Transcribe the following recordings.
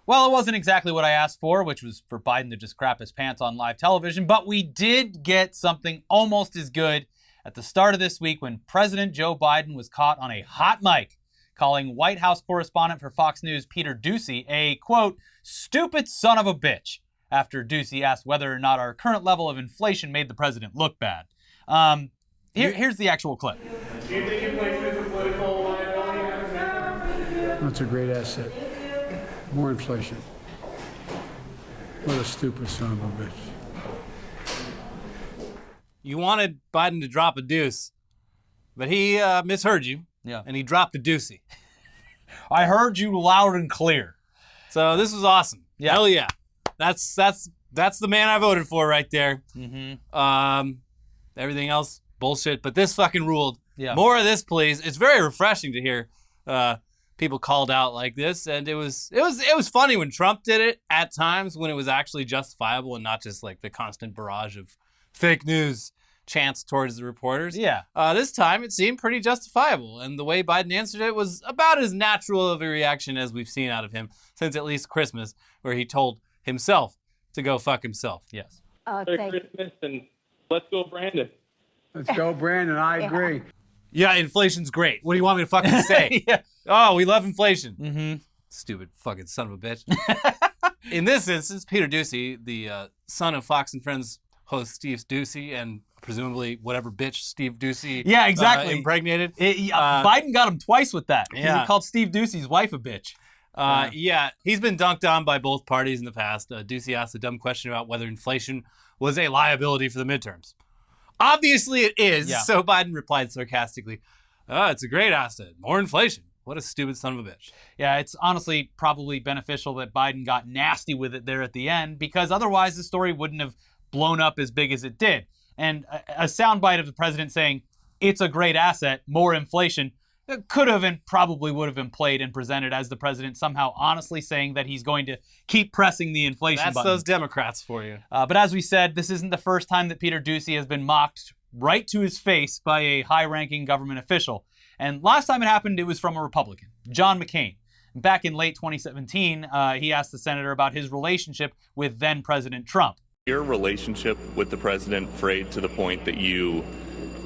Well, it wasn't exactly what I asked for, which was for Biden to just crap his pants on live television, but we did get something almost as good at the start of this week when President Joe Biden was caught on a hot mic calling White House correspondent for Fox News Peter Doocy a, quote, stupid son of a bitch, after Doocy asked whether or not our current level of inflation made the president look bad. Here's the actual clip. Do you think inflation is a political liability? That's a great asset. More inflation. What a stupid son of a bitch. You wanted Biden to drop a deuce, but he misheard you. Yeah. And he dropped a Doocy. I heard you loud and clear. So this was awesome. Yeah. Hell yeah. That's the man I voted for right there. Mm-hmm. Everything else, bullshit. But this fucking ruled. Yeah. More of this, please. It's very refreshing to hear people called out like this. And it was funny when Trump did it at times when it was actually justifiable and not just like the constant barrage of fake news chants towards the reporters. Yeah. This time it seemed pretty justifiable, and the way Biden answered it was about as natural of a reaction as we've seen out of him since at least Christmas, where he told himself to go fuck himself. Yes. Merry Christmas, and let's go, Brandon. Let's go, Brandon. I agree. Yeah, inflation's great. What do you want me to fucking say? Yeah. Oh, we love inflation. Mm-hmm. Stupid fucking son of a bitch. In this instance, Peter Doocy, the son of Fox and Friends host Steve Doocy, and presumably whatever bitch Steve Doocy Yeah, exactly. Impregnated. Biden got him twice with that. Yeah. He called Steve Doocy's wife a bitch. Yeah, he's been dunked on by both parties in the past. Doocy asked a dumb question about whether inflation was a liability for the midterms. Obviously it is, Yeah. So Biden replied sarcastically, it's a great asset. More inflation. What a stupid son of a bitch. Yeah, it's honestly probably beneficial that Biden got nasty with it there at the end, because otherwise the story wouldn't have blown up as big as it did. And a soundbite of the president saying, it's a great asset, more inflation, could have and probably would have been played and presented as the president somehow honestly saying that he's going to keep pressing the inflation That's button. those Democrats for you. But as we said, this isn't the first time that Peter Doocy has been mocked right to his face by a high-ranking government official. And last time it happened, it was from a Republican, John McCain. Back in late 2017, he asked the senator about his relationship with then-President Trump. Your relationship with the president frayed to the point that you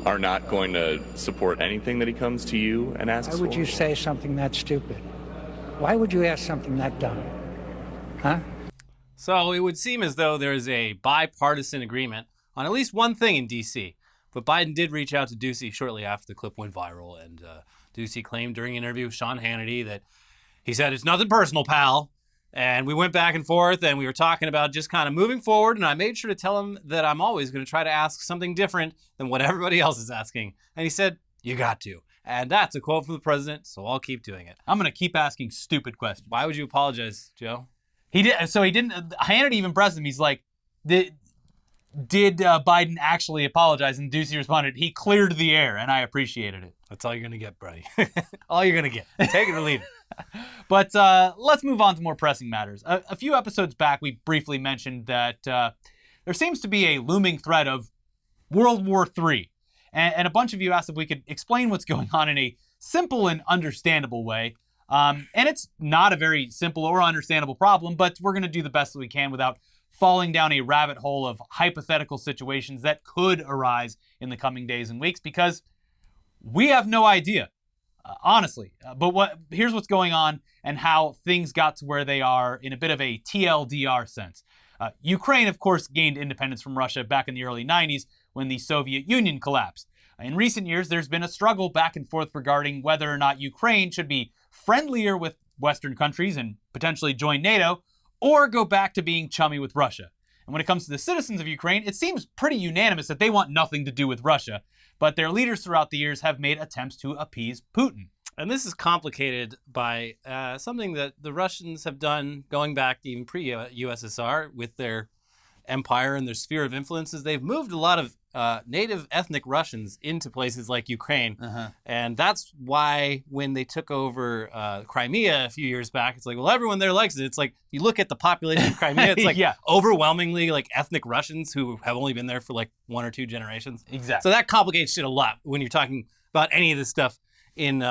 are not going to support anything that he comes to you and asks for? Why would you say something that stupid? Why would you ask something that dumb? Huh? So it would seem as though there's a bipartisan agreement on at least one thing in D.C., but Biden did reach out to Doocy shortly after the clip went viral, and Doocy claimed during an interview with Sean Hannity that he said, it's nothing personal, pal. And we went back and forth, and we were talking about just kind of moving forward, and I made sure to tell him that I'm always going to try to ask something different than what everybody else is asking. And he said, you got to. And that's a quote from the president, so I'll keep doing it. I'm going to keep asking stupid questions. Why would you apologize, Joe? He did. So he didn't. Hannity even pressed him. He's like, did Biden actually apologize? And Doocy responded, he cleared the air, and I appreciated it. That's all you're going to get, buddy. All you're going to get. Take it or leave it. But let's move on to more pressing matters. A few episodes back, we briefly mentioned that there seems to be a looming threat of World War III. And a bunch of you asked if we could explain what's going on in a simple and understandable way. And it's not a very simple or understandable problem, but we're going to do the best that we can without falling down a rabbit hole of hypothetical situations that could arise in the coming days and weeks, because we have no idea. Honestly, but here's what's going on and how things got to where they are in a bit of a TLDR sense. Ukraine, of course, gained independence from Russia back in the early 90s when the Soviet Union collapsed. In recent years, there's been a struggle back and forth regarding whether or not Ukraine should be friendlier with Western countries and potentially join NATO, or go back to being chummy with Russia. And when it comes to the citizens of Ukraine, it seems pretty unanimous that they want nothing to do with Russia. But their leaders throughout the years have made attempts to appease Putin. And this is complicated by something that the Russians have done going back even pre-USSR with their empire and their sphere of influences. They've moved a lot of native ethnic Russians into places like Ukraine. And that's why when they took over Crimea a few years back, it's like, well, everyone there likes it. It's like, you look at the population of Crimea, it's like overwhelmingly like ethnic Russians who have only been there for like 1 or 2 generations. Exactly. So that complicates shit a lot when you're talking about any of this stuff in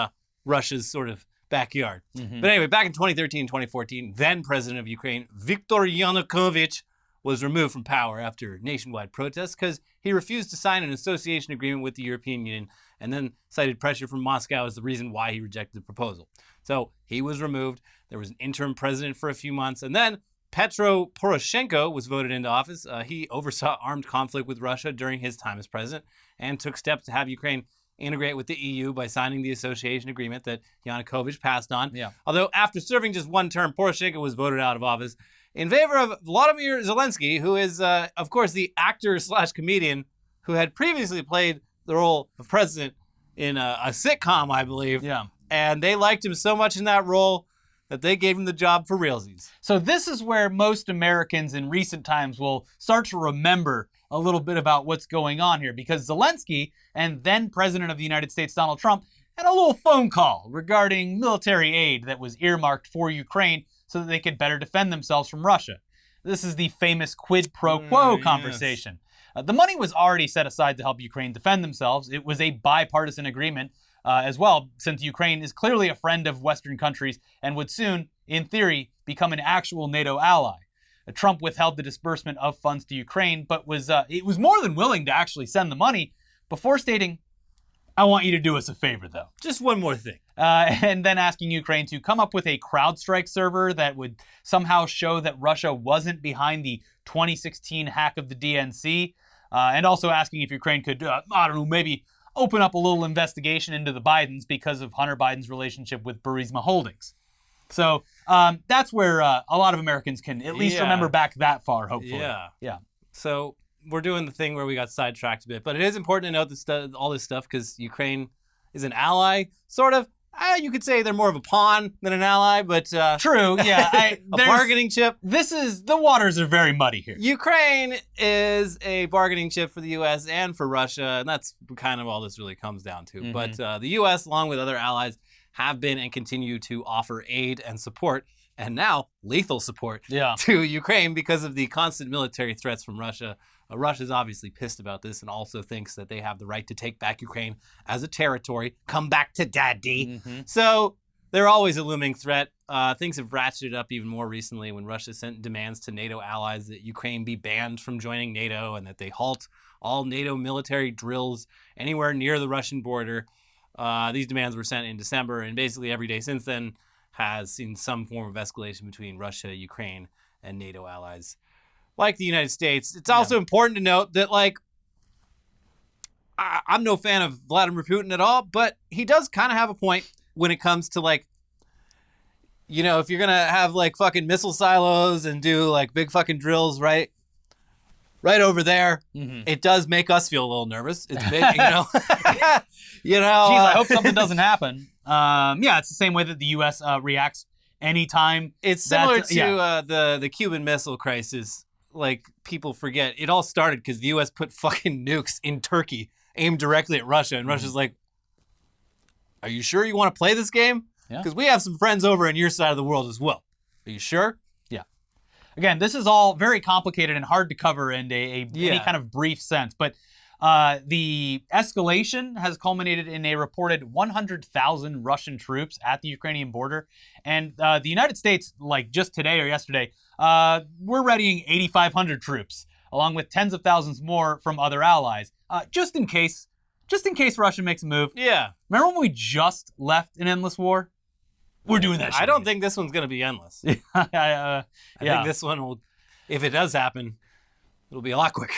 Russia's sort of backyard. But anyway, back in 2013 and 2014, then president of Ukraine, Viktor Yanukovych, was removed from power after nationwide protests because he refused to sign an association agreement with the European Union and then cited pressure from Moscow as the reason why he rejected the proposal. So he was removed. There was an interim president for a few months, and then Petro Poroshenko was voted into office. He oversaw armed conflict with Russia during his time as president and took steps to have Ukraine integrate with the EU by signing the association agreement that Yanukovych passed on. Yeah. Although after serving just one term, Poroshenko was voted out of office in favor of Volodymyr Zelensky, who is, of course, the actor/comedian who had previously played the role of president in a sitcom, I believe. Yeah. And they liked him so much in that role that they gave him the job for realsies. So this is where most Americans in recent times will start to remember a little bit about what's going on here, because Zelensky and then President of the United States, Donald Trump, had a little phone call regarding military aid that was earmarked for Ukraine so that they could better defend themselves from Russia. This is the famous quid pro quo conversation. The money was already set aside to help Ukraine defend themselves. It was a bipartisan agreement as well, since Ukraine is clearly a friend of Western countries and would soon, in theory, become an actual NATO ally. Trump withheld the disbursement of funds to Ukraine, but was more than willing to actually send the money before stating, "I want you to do us a favor, though." Just one more thing. And then asking Ukraine to come up with a CrowdStrike server that would somehow show that Russia wasn't behind the 2016 hack of the DNC, and also asking if Ukraine could, maybe open up a little investigation into the Bidens because of Hunter Biden's relationship with Burisma Holdings. So that's where a lot of Americans can at least remember back that far, hopefully. Yeah. So we're doing the thing where we got sidetracked a bit, but it is important to note all this stuff because Ukraine is an ally, sort of. You could say they're more of a pawn than an ally, but true. Yeah, a bargaining chip. The waters are very muddy here. Ukraine is a bargaining chip for the U.S. and for Russia, and that's kind of all this really comes down to. But the U.S., along with other allies, have been and continue to offer aid and support, and now lethal support to Ukraine because of the constant military threats from Russia. Russia's obviously pissed about this and also thinks that they have the right to take back Ukraine as a territory. Come back to daddy. So they're always a looming threat. Things have ratcheted up even more recently when Russia sent demands to NATO allies that Ukraine be banned from joining NATO and that they halt all NATO military drills anywhere near the Russian border. These demands were sent in December, and basically every day since then has seen some form of escalation between Russia, Ukraine, and NATO allies like the United States. It's also important to note that, I'm no fan of Vladimir Putin at all, but he does kind of have a point when it comes to, if you're going to have, fucking missile silos and do, big fucking drills, right over there, it does make us feel a little nervous. It's big, Jeez, I hope something doesn't happen. It's the same way that the U.S. reacts anytime. It's similar to the Cuban Missile Crisis. People forget. It all started because the U.S. put fucking nukes in Turkey aimed directly at Russia, and Russia's like, "Are you sure you want to play this game? Because we have some friends over on your side of the world as well. Are you sure?" Yeah. Again, this is all very complicated and hard to cover in any kind of brief sense, but the escalation has culminated in a reported 100,000 Russian troops at the Ukrainian border. And the United States, just today or yesterday, we're readying 8,500 troops, along with tens of thousands more from other allies, just in case Russia makes a move. Yeah. Remember when we just left an endless war? We're doing that shit I don't again. think this one's going to be endless. I think this one will, if it does happen, it'll be a lot quicker.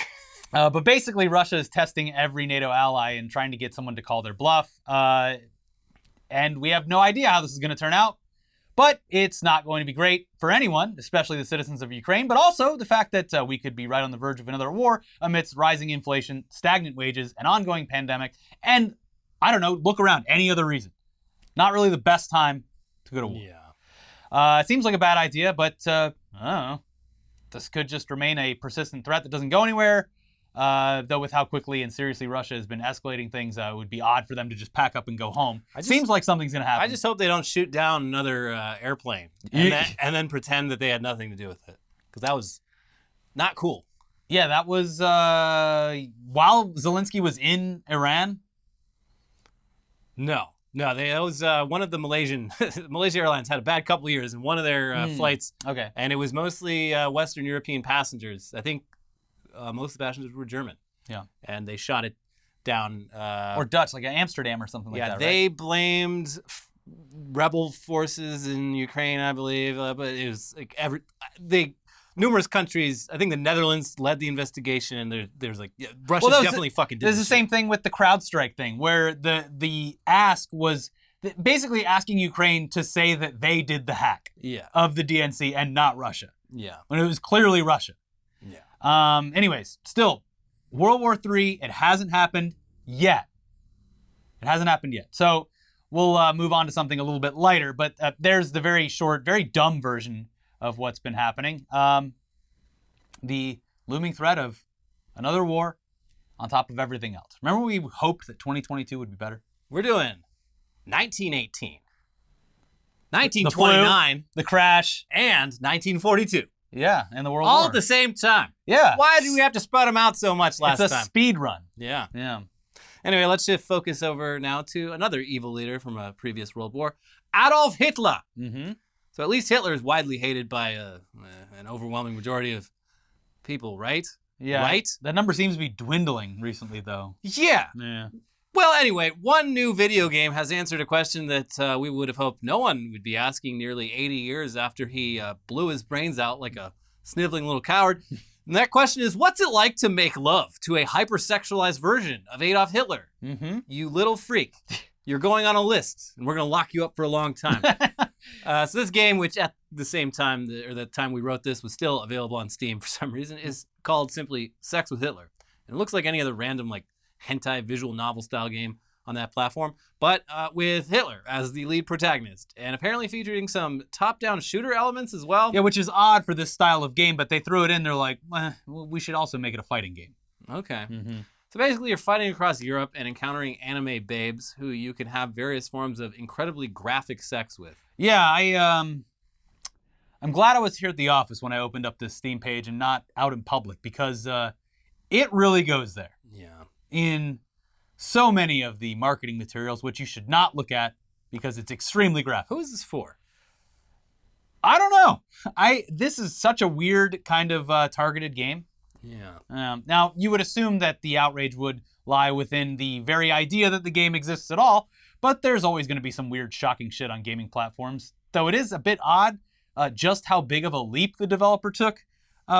But basically, Russia is testing every NATO ally and trying to get someone to call their bluff. And we have no idea how this is going to turn out. But it's not going to be great for anyone, especially the citizens of Ukraine, but also the fact that we could be right on the verge of another war amidst rising inflation, stagnant wages, an ongoing pandemic, and, I don't know, look around, any other reason. Not really the best time to go to war. Yeah. It seems like a bad idea, but I don't know. This could just remain a persistent threat that doesn't go anywhere. Though with how quickly and seriously Russia has been escalating things, it would be odd for them to just pack up and go home. Seems like something's going to happen. I just hope they don't shoot down another airplane and then pretend that they had nothing to do with it. Because that was not cool. Yeah, that was while Zelensky was in Iran. No. No, that was one of the Malaysia Airlines had a bad couple of years in one of their flights. Okay. And it was mostly Western European passengers. I think most of the passengers were German. Yeah. And they shot it down. Or Dutch, like Amsterdam or something like that, right? They blamed rebel forces in Ukraine, I believe. But it was like numerous countries. I think the Netherlands led the investigation, and there's like Russia definitely fucking did. There's the same thing with the CrowdStrike thing, where the ask was basically asking Ukraine to say that they did the hack of the DNC and not Russia. Yeah. When it was clearly Russia. Yeah. Anyways, still, World War III, it hasn't happened yet. It hasn't happened yet. So we'll move on to something a little bit lighter, but there's the very short, very dumb version of what's been happening. The looming threat of another war on top of everything else. Remember we hoped that 2022 would be better? We're doing 1918, 1929, the crash, and 1942. Yeah, and the World All War. at the same time. Yeah. Why did we have to spread them out so much last time? It's a speed run. Yeah. Yeah. Anyway, let's shift focus over now to another evil leader from a previous world war, Adolf Hitler. Mm-hmm. So at least Hitler is widely hated by an overwhelming majority of people, right? Yeah. Right? That number seems to be dwindling recently, though. Yeah. Yeah. Well, anyway, one new video game has answered a question that we would have hoped no one would be asking nearly 80 years after he blew his brains out like a sniveling little coward. And that question is, what's it like to make love to a hypersexualized version of Adolf Hitler? Mm-hmm. You little freak. You're going on a list, and we're going to lock you up for a long time. So this game, which at the same time, or the time we wrote this, was still available on Steam for some reason, is called simply Sex with Hitler. And it looks like any other random, like, hentai visual novel style game on that platform, but with Hitler as the lead protagonist, and apparently featuring some top-down shooter elements as well. Yeah, which is odd for this style of game, but they threw it in. They're like, well, we should also make it a fighting game. Okay. Mm-hmm. So basically, you're fighting across Europe and encountering anime babes who you can have various forms of incredibly graphic sex with. Yeah, I'm glad I was here at the office when I opened up this Steam page and not out in public, because it really goes there. Yeah. In so many of the marketing materials, which you should not look at because it's extremely graphic. Who is this for? I don't know. This is such a weird kind of targeted game. Yeah. Now, you would assume that the outrage would lie within the very idea that the game exists at all, but there's always going to be some weird, shocking shit on gaming platforms. Though it is a bit odd just how big of a leap the developer took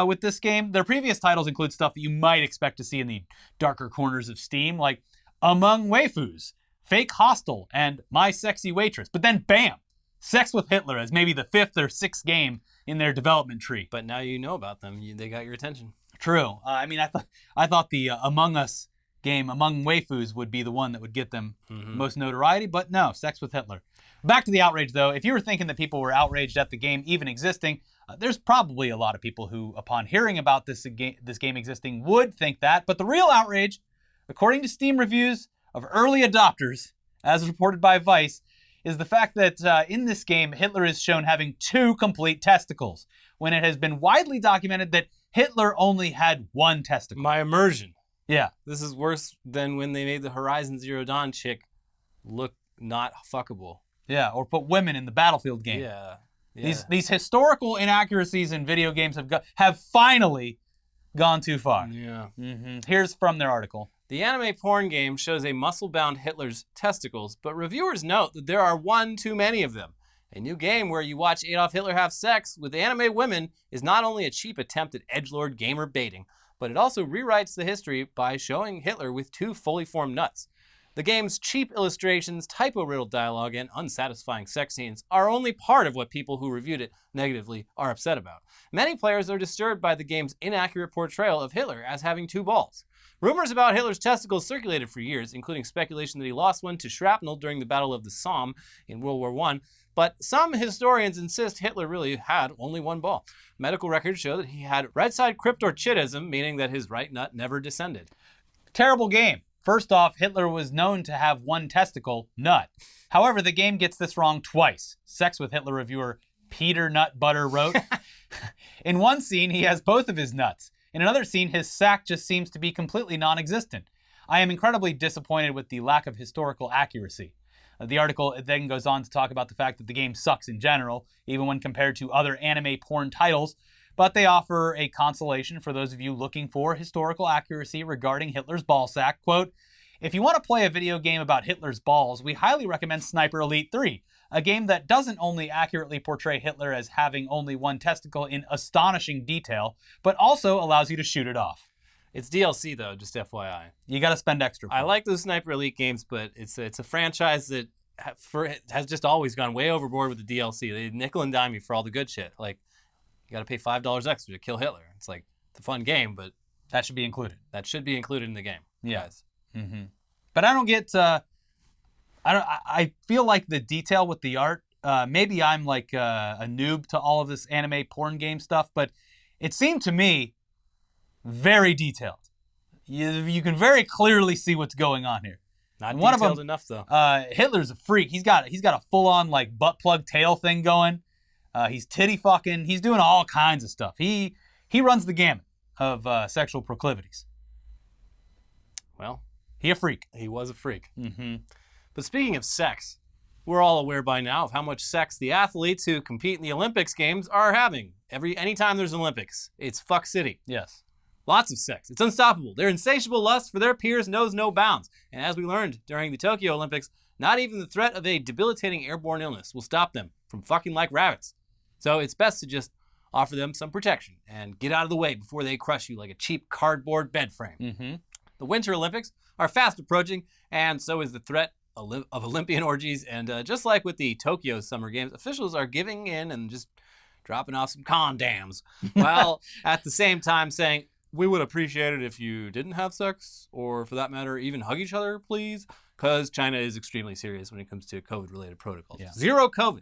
with this game. Their previous titles include stuff that you might expect to see in the darker corners of Steam, like Among Waifus, Fake Hostel, and My Sexy Waitress. But then, bam! Sex with Hitler as maybe the 5th or 6th game in their development tree. But now you know about them. They got your attention. True. I thought the Among Us game, Among Waifus, would be the one that would get them most notoriety, but no, Sex with Hitler. Back to the outrage, though. If you were thinking that people were outraged at the game even existing, there's probably a lot of people who, upon hearing about this game existing, would think that. But the real outrage, according to Steam reviews of early adopters, as reported by Vice, is the fact that in this game, Hitler is shown having 2 complete testicles, when it has been widely documented that Hitler only had 1 testicle. My immersion. Yeah. This is worse than when they made the Horizon Zero Dawn chick look not fuckable. Yeah, or put women in the Battlefield game. Yeah. These historical inaccuracies in video games have finally gone too far. Yeah. Mm-hmm. Here's from their article. The anime porn game shows a muscle-bound Hitler's testicles, but reviewers note that there are one too many of them. A new game where you watch Adolf Hitler have sex with anime women is not only a cheap attempt at edgelord gamer baiting, but it also rewrites the history by showing Hitler with 2 fully formed nuts. The game's cheap illustrations, typo-riddled dialogue, and unsatisfying sex scenes are only part of what people who reviewed it negatively are upset about. Many players are disturbed by the game's inaccurate portrayal of Hitler as having 2 balls. Rumors about Hitler's testicles circulated for years, including speculation that he lost one to shrapnel during the Battle of the Somme in World War I, but some historians insist Hitler really had only 1 ball. Medical records show that he had right-side cryptorchidism, meaning that his right nut never descended. Terrible game. First off, Hitler was known to have 1 testicle, nut. However, the game gets this wrong twice. Sex with Hitler reviewer Peter Nut Butter wrote, in one scene, he has both of his nuts. In another scene, his sack just seems to be completely non-existent. I am incredibly disappointed with the lack of historical accuracy. The article then goes on to talk about the fact that the game sucks in general, even when compared to other anime porn titles, but they offer a consolation for those of you looking for historical accuracy regarding Hitler's ballsack. Quote, "If you want to play a video game about Hitler's balls, we highly recommend Sniper Elite 3, a game that doesn't only accurately portray Hitler as having only one testicle in astonishing detail, but also allows you to shoot it off." It's DLC though, just FYI. You got to spend extra for I it. like those Sniper Elite games, but it's a franchise that has just always gone way overboard with the DLC. They nickel and dime you for all the good shit. Like, you got to pay $5 extra to kill Hitler. It's like, it's a fun game, but That should be included. that should be included in the game. Yeah. Guys. But I don't get. I feel like the detail with the art. Maybe I'm like a noob to all of this anime porn game stuff, but it seemed to me very detailed. You can very clearly see what's going on here. Not And one of detailed them- enough though. Hitler's a freak. He's got a full on like butt plug tail thing going. He's titty fucking. He's doing all kinds of stuff. He runs the gamut of sexual proclivities. Well, He a freak. he was a freak. Mm-hmm. But speaking of sex, we're all aware by now of how much sex the athletes who compete in the Olympics games are having. Anytime there's Olympics, it's fuck city. Yes. Lots of sex. It's unstoppable. Their insatiable lust for their peers knows no bounds. And as we learned during the Tokyo Olympics, not even the threat of a debilitating airborne illness will stop them from fucking like rabbits. So it's best to just offer them some protection and get out of the way before they crush you like a cheap cardboard bed frame. Mm-hmm. The Winter Olympics are fast approaching, and so is the threat of Olympian orgies. And just like with the Tokyo Summer Games, officials are giving in and just dropping off some condoms, while at the same time saying, "We would appreciate it if you didn't have sex, or for that matter, even hug each other, please," because China is extremely serious when it comes to COVID-related protocols. Yeah. Zero COVID.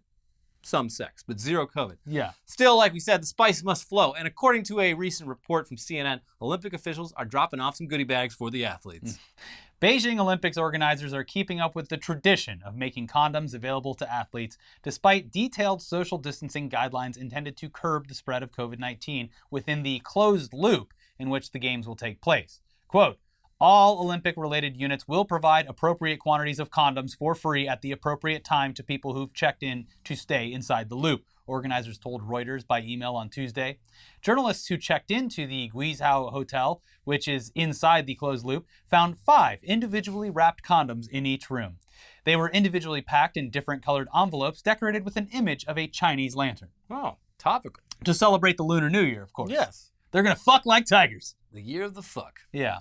Some sex, but zero COVID. Yeah. Still, like we said, the spice must flow. And according to a recent report from CNN, Olympic officials are dropping off some goodie bags for the athletes. Beijing Olympics organizers are keeping up with the tradition of making condoms available to athletes, despite detailed social distancing guidelines intended to curb the spread of COVID-19 within the closed loop in which the games will take place. Quote, "All Olympic-related units will provide appropriate quantities of condoms for free at the appropriate time to people who've checked in to stay inside the loop," organizers told Reuters by email on Tuesday. Journalists who checked into the Guizhou Hotel, which is inside the closed loop, found 5 individually wrapped condoms in each room. They were individually packed in different colored envelopes decorated with an image of a Chinese lantern. Oh, topical. To celebrate the Lunar New Year, of course. Yes. They're gonna fuck like tigers. The year of the fuck. Yeah.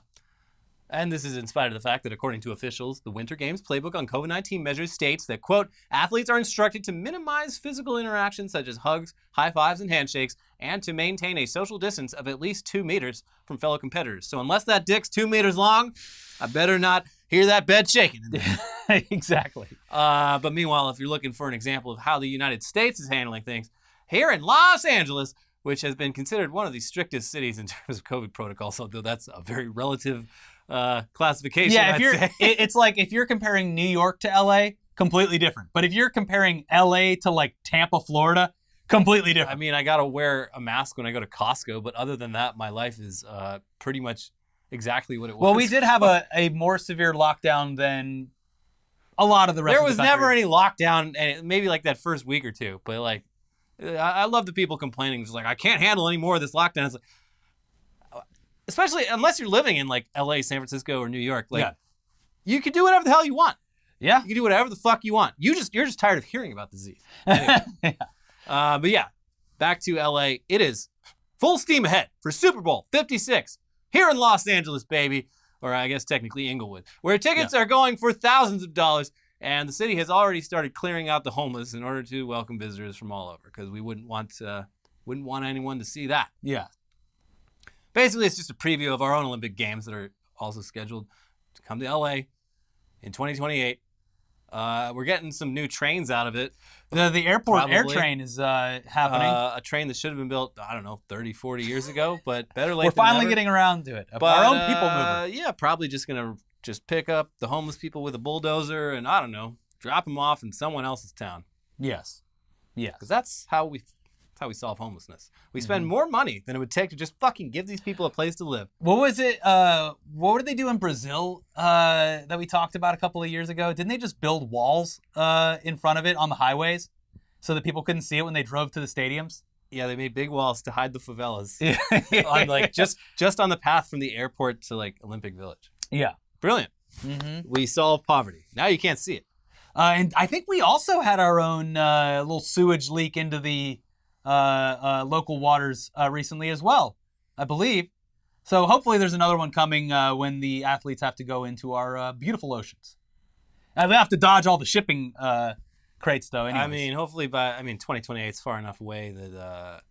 And this is in spite of the fact that, according to officials, the Winter Games playbook on COVID-19 measures states that, quote, "athletes are instructed to minimize physical interactions such as hugs, high fives, and handshakes, and to maintain a social distance of at least 2 meters from fellow competitors." So unless that dick's 2 meters long, I better not hear that bed shaking. Exactly. But meanwhile, if you're looking for an example of how the United States is handling things, here in Los Angeles, which has been considered one of the strictest cities in terms of COVID protocols, although that's a very relative classification. Yeah, I'd say. it's like if you're comparing New York to LA, completely different. But if you're comparing LA to like Tampa, Florida, completely different. I mean, I gotta wear a mask when I go to Costco, but other than that, my life is pretty much exactly what it was. Well, we did have a more severe lockdown than a lot of the rest There of was the country. never any lockdown, and maybe like that first week or two. But like, I love the people complaining, just like, I can't handle any more of this lockdown. It's like, especially unless you're living in like LA, San Francisco, or New York, like Yeah. you can do whatever the hell you want. Yeah. You can do whatever the fuck you want. You're just tired of hearing about the disease. Anyway. But yeah, back to LA. It is full steam ahead for Super Bowl 56 here in Los Angeles, baby. Or I guess technically Inglewood, where tickets are going for thousands of dollars. And the city has already started clearing out the homeless in order to welcome visitors from all over, because we wouldn't want anyone to see that. Yeah. Basically, it's just a preview of our own Olympic Games that are also scheduled to come to LA in 2028. We're getting some new trains out of it. The airport air Probably. train is happening. A train that should have been built, I don't know, 30, 40 years ago, but better late We're than finally never. getting around to it. But, Our own people mover. Yeah, probably just going to pick up the homeless people with a bulldozer and, I don't know, drop them off in someone else's town. Yes. Yes. Because that's how how we solve homelessness. We spend more money than it would take to just fucking give these people a place to live. What was it? What did they do in Brazil that we talked about a couple of years ago? Didn't they just build walls in front of it on the highways so that people couldn't see it when they drove to the stadiums? Yeah, they made big walls to hide the favelas. Yeah. On like just on the path from the airport to like Olympic Village. Yeah. Brilliant. We solve poverty. Now you can't see it. And I think we also had our own little sewage leak into the local waters recently as well, I believe. So hopefully there's another one coming when the athletes have to go into our beautiful oceans. They have to dodge all the shipping crates, though. Anyways. I mean, hopefully by 2028 is far enough away that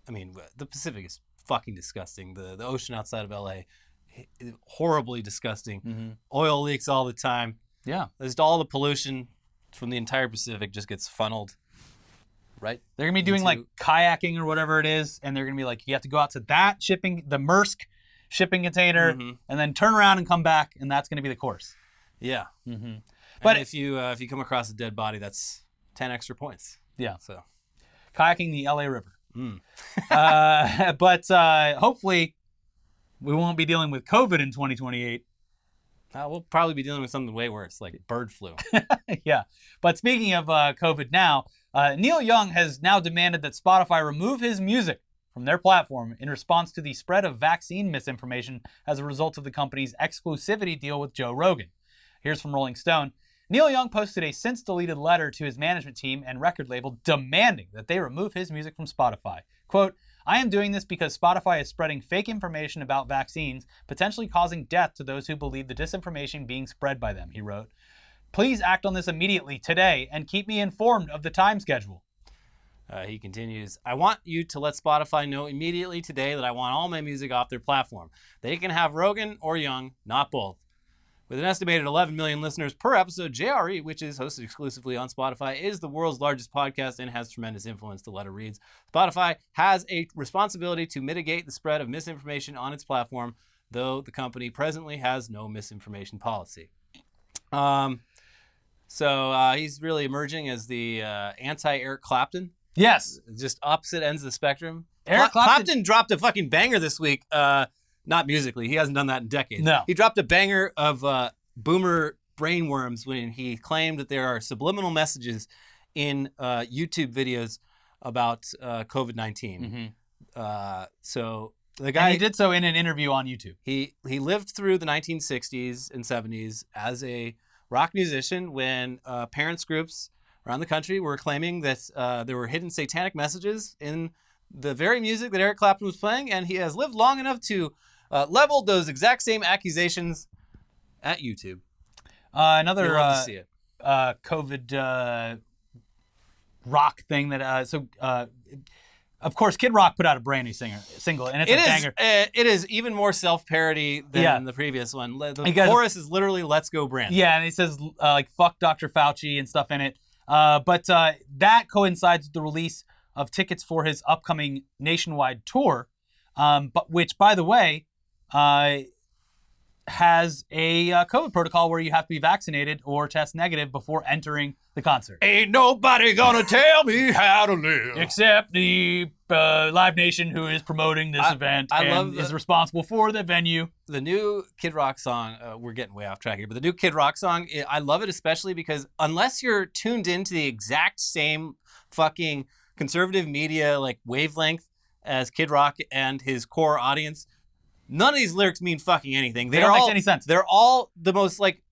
the Pacific is fucking disgusting. The ocean outside of LA, horribly disgusting. Oil leaks all the time. Yeah. There's all the pollution from the entire Pacific just gets funneled. Right? They're going to be doing like kayaking or whatever it is, and they're going to be like, you have to go out to that the Maersk shipping container, and then turn around and come back, and that's going to be the course. Yeah. But and if you come across a dead body, that's 10 extra points. Yeah. So kayaking the LA River. But hopefully we won't be dealing with COVID in 2028. We'll probably be dealing with something way worse, like bird flu. Yeah. But speaking of COVID now, Neil Young has now demanded that Spotify remove his music from their platform in response to the spread of vaccine misinformation as a result of the company's exclusivity deal with Joe Rogan. Here's from Rolling Stone. Neil Young posted a since-deleted letter to his management team and record label demanding that they remove his music from Spotify. Quote, I am doing this because Spotify is spreading fake information about vaccines, potentially causing death to those who believe the disinformation being spread by them, he wrote. Please act on this immediately, today, and keep me informed of the time schedule. He continues, I want you to let Spotify know immediately today that I want all my music off their platform. They can have Rogan or Young, not both. With an estimated 11 million listeners per episode, JRE, which is hosted exclusively on Spotify, is the world's largest podcast and has tremendous influence, the letter reads. Spotify has a responsibility to mitigate the spread of misinformation on its platform, though the company presently has no misinformation policy. So he's really emerging as the anti-Eric Clapton. Yes. Just opposite ends of the spectrum. Eric Clapton dropped a fucking banger this week. Not musically. He hasn't done that in decades. No. He dropped a banger of boomer brainworms when he claimed that there are subliminal messages in YouTube videos about COVID-19. So the guy... And he did so in an interview on YouTube. He lived through the 1960s and 70s as a rock musician when parents groups around the country were claiming that there were hidden satanic messages in the very music that Eric Clapton was playing, and he has lived long enough to level those exact same accusations at YouTube. Another You'll love to see it. COVID rock thing that of course Kid Rock put out a brand new single, and it's a banger. It is even more self-parody than the previous one. The chorus is literally "Let's Go Brand." Yeah, and he says like "fuck Dr. Fauci" and stuff in it. But that coincides with the release of tickets for his upcoming nationwide tour, but which, by the way, has a COVID protocol where you have to be vaccinated or test negative before entering the concert. Ain't nobody gonna tell me how to live. Except the Live Nation, who is promoting this event and is responsible for the venue. The new Kid Rock song, we're getting way off track here, but the new Kid Rock song, I love it especially because unless you're tuned into the exact same fucking conservative media like wavelength as Kid Rock and his core audience, none of these lyrics mean fucking anything. They don't make any sense. They're all the most like,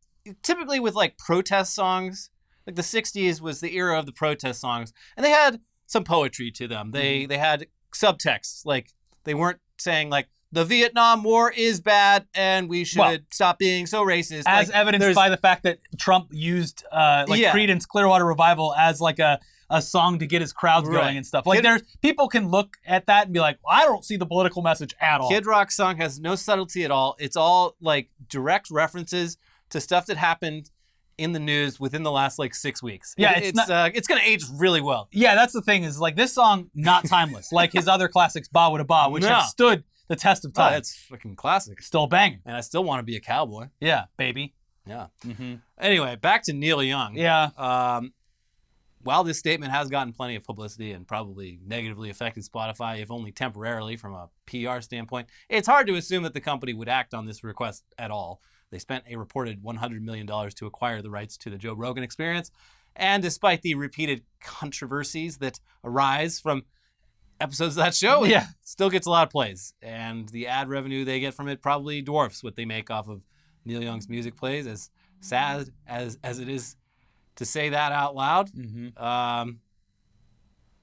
typically with like protest songs, like the 60s was the era of the protest songs, and they had some poetry to them. They had subtexts, like they weren't saying like the Vietnam War is bad and we should stop being so racist. As like, evidenced by the fact that Trump used Creedence Clearwater Revival as like a song to get his crowds going and stuff. Like there's people can look at that and be like, well, I don't see the political message at all. Kid Rock's song has no subtlety at all. It's all like direct references to stuff that happened in the news within the last like 6 weeks. Yeah, it's gonna age really well. Yeah, that's the thing is like this song not timeless like his other classics Ba Wada Ba, which have stood the test of time. It's fucking classic. Still banging. And I still want to be a cowboy. Yeah, baby. Yeah. Anyway, back to Neil Young. Yeah. while this statement has gotten plenty of publicity and probably negatively affected Spotify, if only temporarily from a PR standpoint, it's hard to assume that the company would act on this request at all. They spent a reported $100 million to acquire the rights to the Joe Rogan Experience. And despite the repeated controversies that arise from episodes of that show, it still gets a lot of plays. And the ad revenue they get from it probably dwarfs what they make off of Neil Young's music plays, as sad as it is to say that out loud. I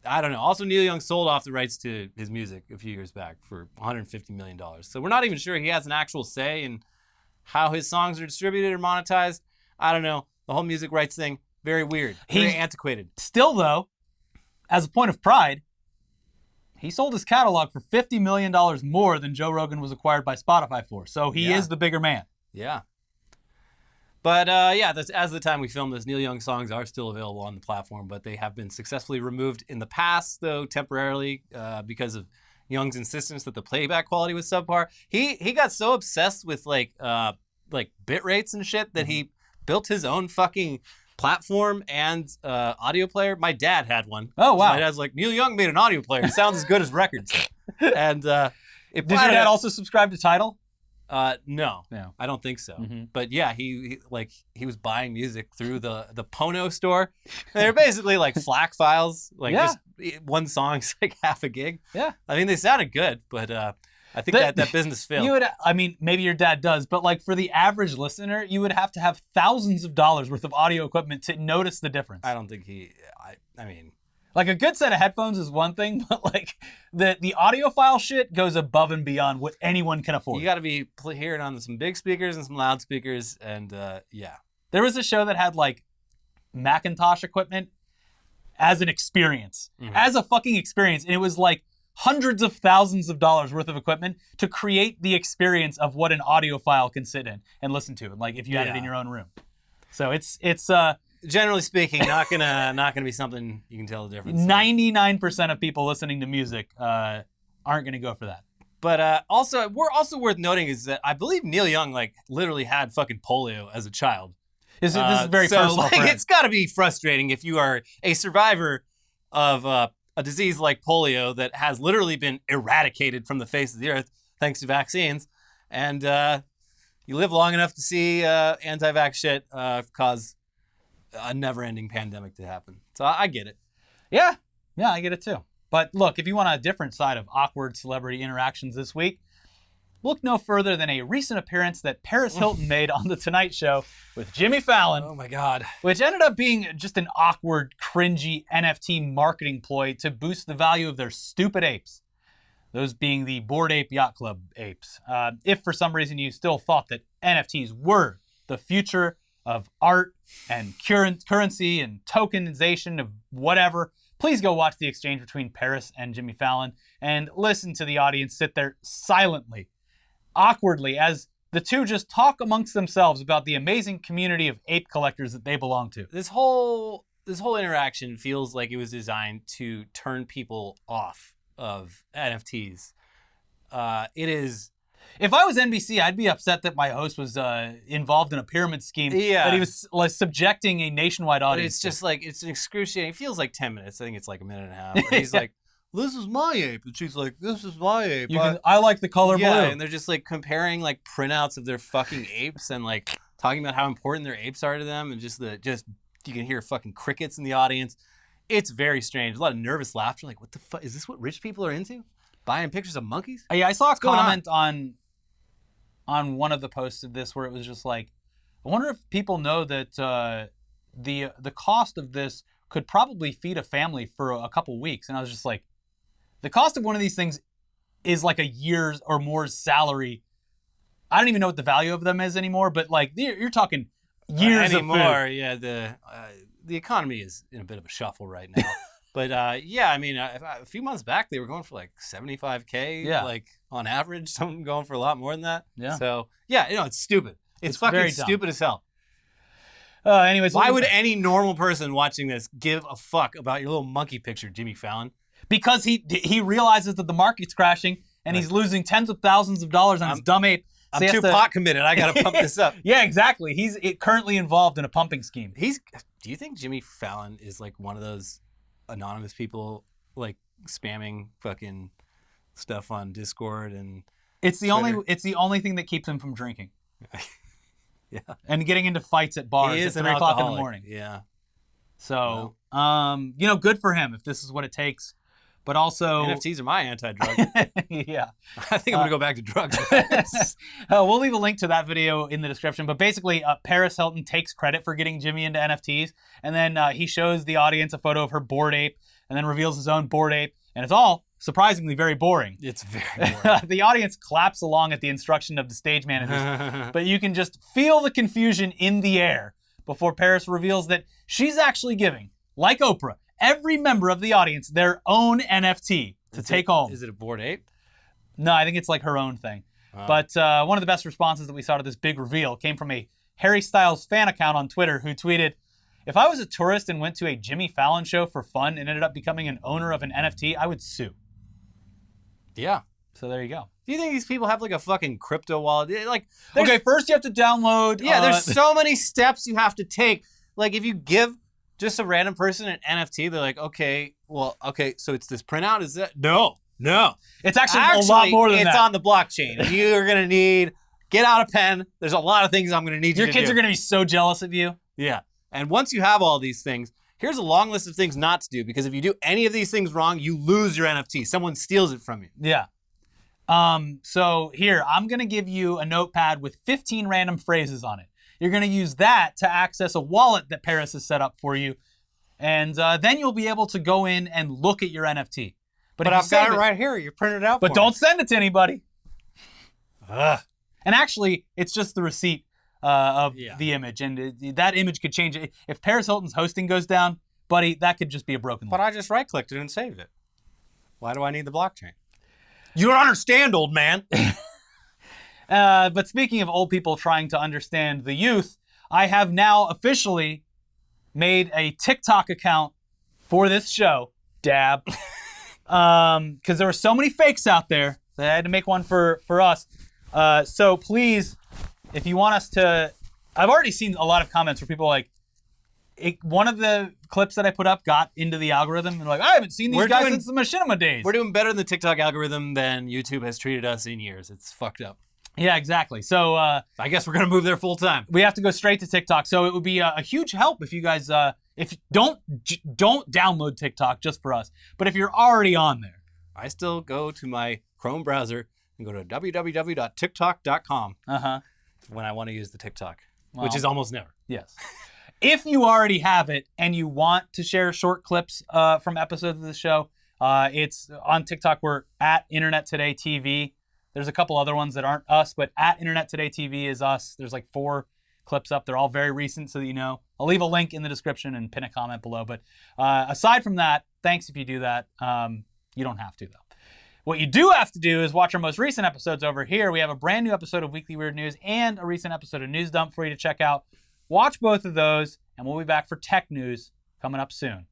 don't know. Also, Neil Young sold off the rights to his music a few years back for $150 million. So we're not even sure he has an actual say in how his songs are distributed or monetized. I don't know. The whole music rights thing, very weird, very antiquated. Still, though, as a point of pride, he sold his catalog for $50 million more than Joe Rogan was acquired by Spotify for. So he is the bigger man. Yeah. But as of the time we filmed this, Neil Young songs are still available on the platform, but they have been successfully removed in the past, though temporarily, because of Young's insistence that the playback quality was subpar. He got so obsessed with like bit rates and shit that he built his own fucking platform and audio player. My dad had one. Oh wow! My dad's like, Neil Young made an audio player. It sounds as good as records. And did your dad also subscribe to Tidal? No, I don't think so. But yeah, he was buying music through the Pono store. They're basically like FLAC files, just one song's like half a gig. Yeah, I mean they sounded good, but I think that business failed. Maybe your dad does, but like for the average listener, you would have to have thousands of dollars worth of audio equipment to notice the difference. I don't think I mean. Like a good set of headphones is one thing, but like the audiophile shit goes above and beyond what anyone can afford. You got to be hearing on some big speakers and some loudspeakers, and There was a show that had like Macintosh equipment as an experience, as a fucking experience, and it was like hundreds of thousands of dollars worth of equipment to create the experience of what an audiophile can sit in and listen to, and like if you had it in your own room. So it's generally speaking, not gonna be something you can tell the difference. 99% of people listening to music aren't gonna go for that. But also worth noting is that I believe Neil Young like literally had fucking polio as a child. This is very personal. Like, it's got to be frustrating if you are a survivor of a disease like polio that has literally been eradicated from the face of the earth thanks to vaccines, and you live long enough to see anti-vax shit cause a never-ending pandemic to happen. So I get it. Yeah, I get it too. But look, if you want a different side of awkward celebrity interactions this week, look no further than a recent appearance that Paris Hilton made on The Tonight Show with Jimmy Fallon. Oh my God. Which ended up being just an awkward, cringy NFT marketing ploy to boost the value of their stupid apes. Those being the Bored Ape Yacht Club apes. If for some reason you still thought that NFTs were the future of art and currency and tokenization of whatever, please go watch the exchange between Paris and Jimmy Fallon and listen to the audience sit there silently, awkwardly, as the two just talk amongst themselves about the amazing community of ape collectors that they belong to. This whole interaction feels like it was designed to turn people off of NFTs. It is. If I was NBC, I'd be upset that my host was involved in a pyramid scheme. Yeah. That he was like subjecting a nationwide audience. But it's just like, it's an excruciating. It feels like 10 minutes. I think it's like a minute and a half. And he's like, this is my ape. And she's like, this is my ape. I like the color blue. Yeah, and they're just like comparing like printouts of their fucking apes and like talking about how important their apes are to them. And just you can hear fucking crickets in the audience. It's very strange. A lot of nervous laughter. Like, what the fuck? Is this what rich people are into? Buying pictures of monkeys? Yeah, I saw a comment on one of the posts of this where it was just like, I wonder if people know that the cost of this could probably feed a family for a couple weeks. And I was just like, the cost of one of these things is like a year's or more's salary. I don't even know what the value of them is anymore, but like you're talking years anymore. Of food. Yeah, the economy is in a bit of a shuffle right now. But I mean, a few months back they were going for like $75K, like on average. Some of them going for a lot more than that. Yeah. So yeah, it's stupid. It's fucking stupid as hell. Anyways, why would any normal person watching this give a fuck about your little monkey picture, Jimmy Fallon? Because he realizes that the market's crashing and he's losing tens of thousands of dollars on his dumb ape. So I'm too pot committed. I got to pump this up. Yeah, exactly. He's currently involved in a pumping scheme. He's Do you think Jimmy Fallon is like one of those anonymous people like spamming fucking stuff on Discord and It's the Twitter? only thing that keeps him from drinking. Yeah. And getting into fights at bars He at is an 3 o'clock in the alcoholic. morning. Yeah. So, good for him if this is what it takes. But also, NFTs are my anti-drug. yeah. I think I'm gonna go back to drugs. We'll leave a link to that video in the description. But basically, Paris Hilton takes credit for getting Jimmy into NFTs, and then he shows the audience a photo of her Bored Ape, and then reveals his own Bored Ape, and it's all surprisingly very boring. It's very boring. The audience claps along at the instruction of the stage managers, but you can just feel the confusion in the air before Paris reveals that she's actually giving, like Oprah, every member of the audience their own NFT to take home. Is it a Bored Ape? No, I think it's like her own thing. But one of the best responses that we saw to this big reveal came from a Harry Styles fan account on Twitter who tweeted, "If I was a tourist and went to a Jimmy Fallon show for fun and ended up becoming an owner of an NFT, I would sue." Yeah. So there you go. Do you think these people have like a fucking crypto wallet? Like, Okay, first you have to download. yeah, there's so many steps you have to take. Like, if you give just a random person an NFT, they're like, okay, so it's this printout? Is that? No. It's actually a lot more than that. It's on the blockchain. You're going to get out a pen. There's a lot of things I'm going to need you Your to do. kids are going to be so jealous of you. Yeah. And once you have all these things, here's a long list of things not to do, because if you do any of these things wrong, you lose your NFT. Someone steals it from you. Yeah. So here, I'm going to give you a notepad with 15 random phrases on it. You're going to use that to access a wallet that Paris has set up for you. And then you'll be able to go in and look at your NFT. But if you I've got save it right here. You printed it out But for don't me. send it to anybody. And actually, it's just the receipt of the image. And that image could change it. If Paris Hilton's hosting goes down, buddy, that could just be a broken But link. I just right-clicked it and saved it. Why do I need the blockchain? You don't understand, old man. But speaking of old people trying to understand the youth, I have now officially made a TikTok account for this show, Dab. Because there were so many fakes out there that I had to make one for us. So please, if you want us to... I've already seen a lot of comments where people are like, one of the clips that I put up got into the algorithm and like, I haven't seen these guys since the machinima days. We're doing better in the TikTok algorithm than YouTube has treated us in years. It's fucked up. Yeah, exactly. So I guess we're going to move there full time. we have to go straight to TikTok. So it would be a huge help if you guys, if don't download TikTok just for us. But if you're already on there, I still go to my Chrome browser and go to www.tiktok.com when I want to use the TikTok, which is almost never. yes. If you already have it and you want to share short clips from episodes of the show, it's on TikTok. We're at Internet Today TV. There's a couple other ones that aren't us, but at Internet Today TV is us. There's like 4 clips up. They're all very recent, so that you know. I'll leave a link in the description and pin a comment below. But aside from that, thanks if you do that. You don't have to, though. What you do have to do is watch our most recent episodes over here. We have a brand new episode of Weekly Weird News and a recent episode of News Dump for you to check out. Watch both of those, and we'll be back for tech news coming up soon.